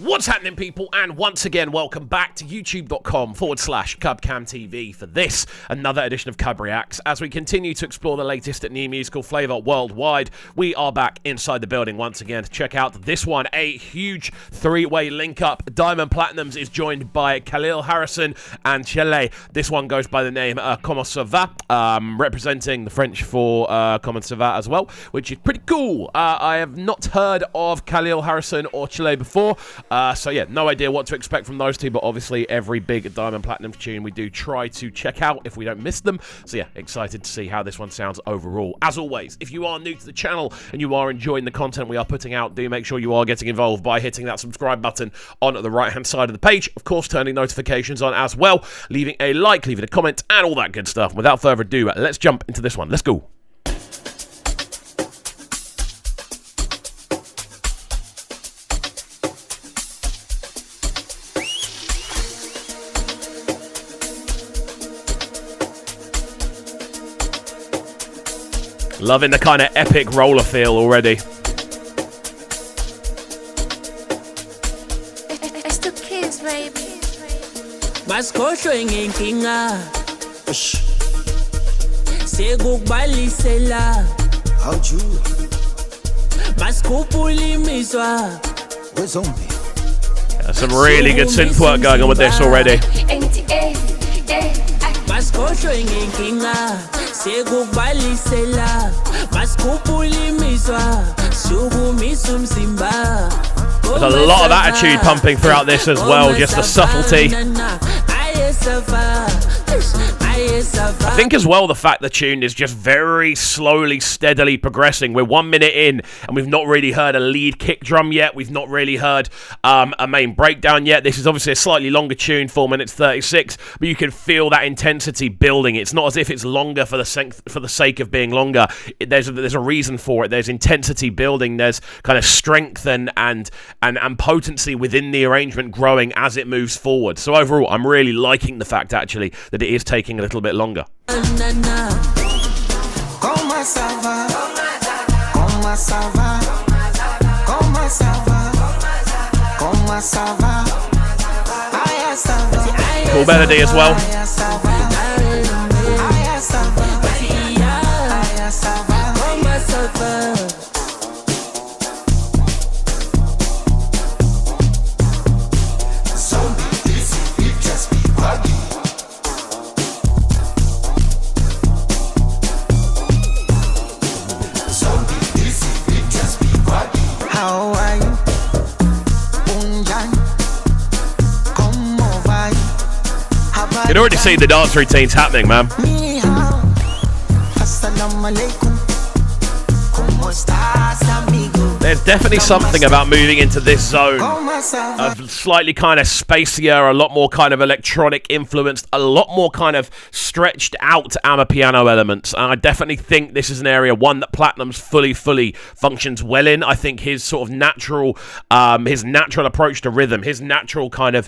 What's happening, people? And once again, welcome back to youtube.com/CubCamTV for this, another edition of CUBREACTS. As we continue to explore the latest new musical flavour worldwide, we are back inside the building once again to check out this one, a huge three-way link-up. Diamond Platnumz is joined by Khalil, Harisson, and Chley. This one goes by the name Komasava, representing the French for Komasava as well, which is pretty cool. I have not heard of Khalil, Harisson, or Chley before. So yeah, no idea what to expect from those two, but obviously every big Diamond Platnumz tune we do try to check out if we don't miss them. So yeah, excited to see how this one sounds overall. As always, if you are new to the channel and you are enjoying the content we are putting out, do make sure you are getting involved by hitting that subscribe button on the right hand side of the page. Of course, turning notifications on as well, leaving a like, leaving a comment, and all that good stuff. Without further ado, let's jump into this one. Let's go. Loving the kind of epic roller feel already. It's the kids, baby. Maskosho ingenkinga. Sekubalisela. How'd you? Maskupulimiswa. Where's Zombie? Some really good synth work going on with this already. Maskosho ingenkinga. Sekubalisela. Maskupulimiswa. Sugumisum simba. There's a lot of attitude pumping throughout this as well, just the subtlety. I think as well the fact the tune is just very slowly, steadily progressing. We're 1 minute in and we've not really heard a lead kick drum yet. We've not really heard a main breakdown yet. This is obviously a slightly longer tune, 4 minutes 36, but you can feel that intensity building. It's not as if it's longer for the sake of being longer. There's a reason for it. There's intensity building. There's kind of strength and potency within the arrangement growing as it moves forward. So overall, I'm really liking the fact actually that it is taking a little bit longer. Cool melody as well. You can already see the dance routines happening, man. There's definitely something about moving into this zone of slightly kind of spacier, a lot more kind of electronic influenced, a lot more kind of stretched out Amapiano elements. And I definitely think this is an area, one that Platnumz fully functions well in. I think his sort of natural approach to rhythm, his natural kind of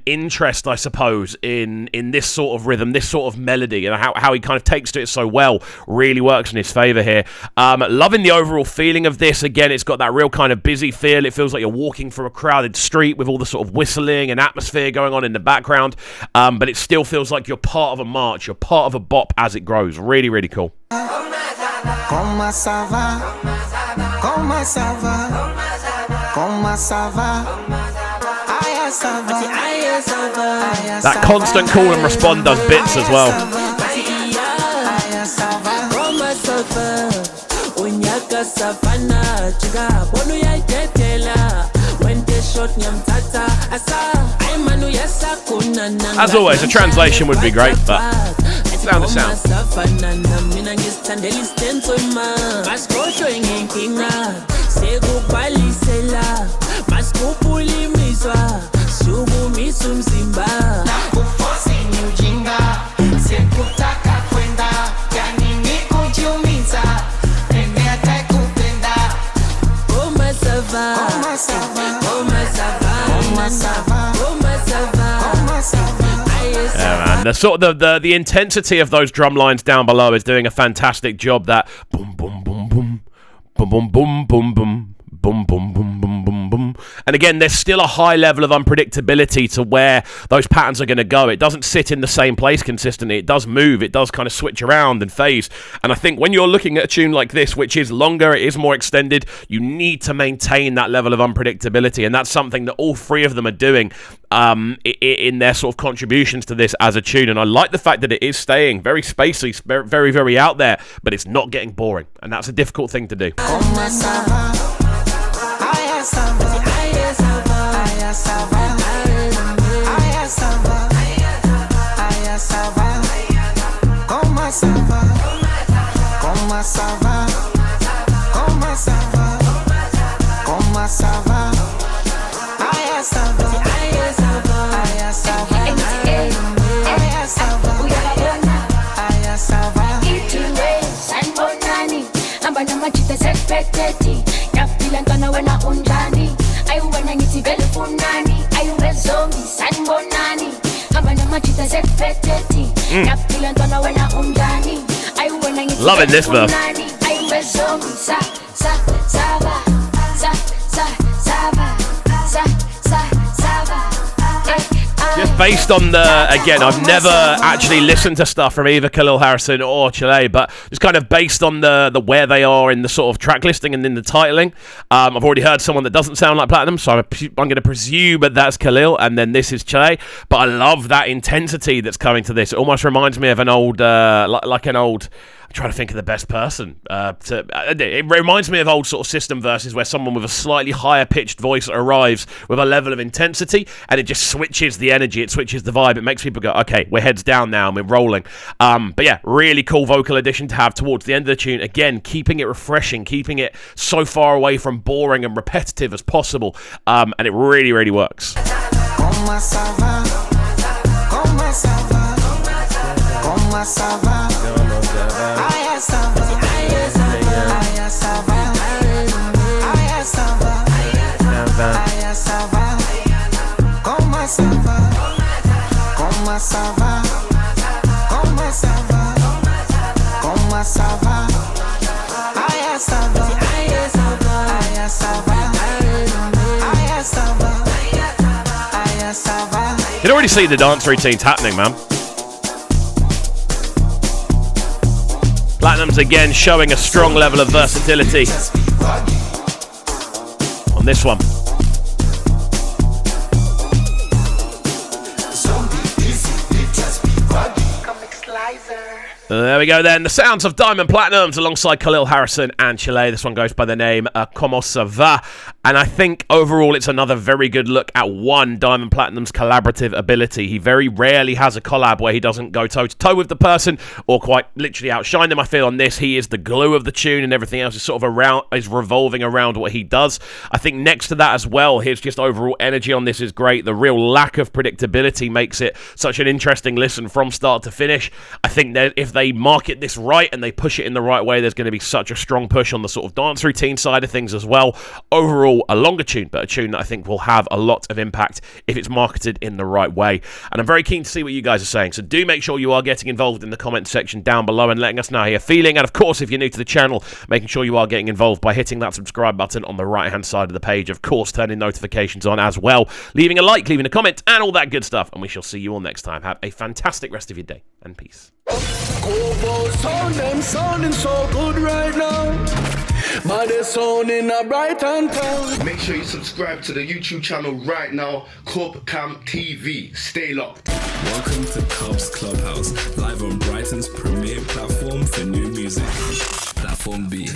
interest, I suppose, in this sort of rhythm, this sort of melody, and how he kind of takes to it so well, really works in his favour here. Loving the overall feeling of this. Again, it's got that real kind of busy feel. It feels like you're walking through a crowded street with all the sort of whistling and atmosphere going on in the background, but it still feels like you're part of a march, you're part of a bop as it grows. Really cool. That constant call and respond does bits as well. As always, a translation would be great, but sound the sound. Yeah, man. The intensity of those drum lines down below is doing a fantastic job. That boom boom boom boom boom boom boom boom boom boom, boom, boom, boom, boom, boom. And again, there's still a high level of unpredictability to where those patterns are going to go. It doesn't sit in the same place consistently. It does move. It does kind of switch around and phase. And I think when you're looking at a tune like this, which is longer, it is more extended, you need to maintain that level of unpredictability. And that's something that all three of them are doing in their sort of contributions to this as a tune. And I like the fact that it is staying very spacey, very, very out there, but it's not getting boring. And that's a difficult thing to do. Loving this verse. Just based on again, I've never actually listened to stuff from either Khalil, Harisson or Chley, but just kind of based on the where they are in the sort of track listing and in the titling. I've already heard someone that doesn't sound like Platnumz, so I'm going to presume that that's Khalil, and then this is Chley. But I love that intensity that's coming to this. It almost reminds me of an old, like an old... I'm trying to think of the best person. It reminds me of old sort of system verses where someone with a slightly higher pitched voice arrives with a level of intensity and it just switches the energy, it switches the vibe. It makes people go, okay, we're heads down now and we're rolling. But yeah, really cool vocal addition to have towards the end of the tune. Again, keeping it refreshing, keeping it so far away from boring and repetitive as possible. And it really, really works. You can already see the dance routines happening, man. Platnumz again showing a strong level of versatility on this one. There we go then. The sounds of Diamond Platnumz alongside Khalil, Harisson and Chley. This one goes by the name Komasava. And I think overall it's another very good look at Diamond Platnumz's collaborative ability. He very rarely has a collab where he doesn't go toe-to-toe with the person or quite literally outshine them. I feel on this, he is the glue of the tune and everything else is sort of revolving around what he does. I think next to that as well, his just overall energy on this is great. The real lack of predictability makes it such an interesting listen from start to finish. I think that if they market this right and they push it in the right way, there's going to be such a strong push on the sort of dance routine side of things as well. Overall, a longer tune, but a tune that I think will have a lot of impact if it's marketed in the right way. And I'm very keen to see what you guys are saying, so do make sure you are getting involved in the comment section down below and letting us know how you're feeling. And of course, if you're new to the channel, making sure you are getting involved by hitting that subscribe button on the right hand side of the page. Of course, turning notifications on as well, leaving a like, leaving a comment and all that good stuff. And we shall see you all next time. Have a fantastic rest of your day and peace. Sounding so good right now. But they're sounding a bright and town. Make sure you subscribe to the YouTube channel right now, CUBREACTS TV. Stay locked. Welcome to Cubs Clubhouse, live on Brighton's premier platform for new music. Platform B.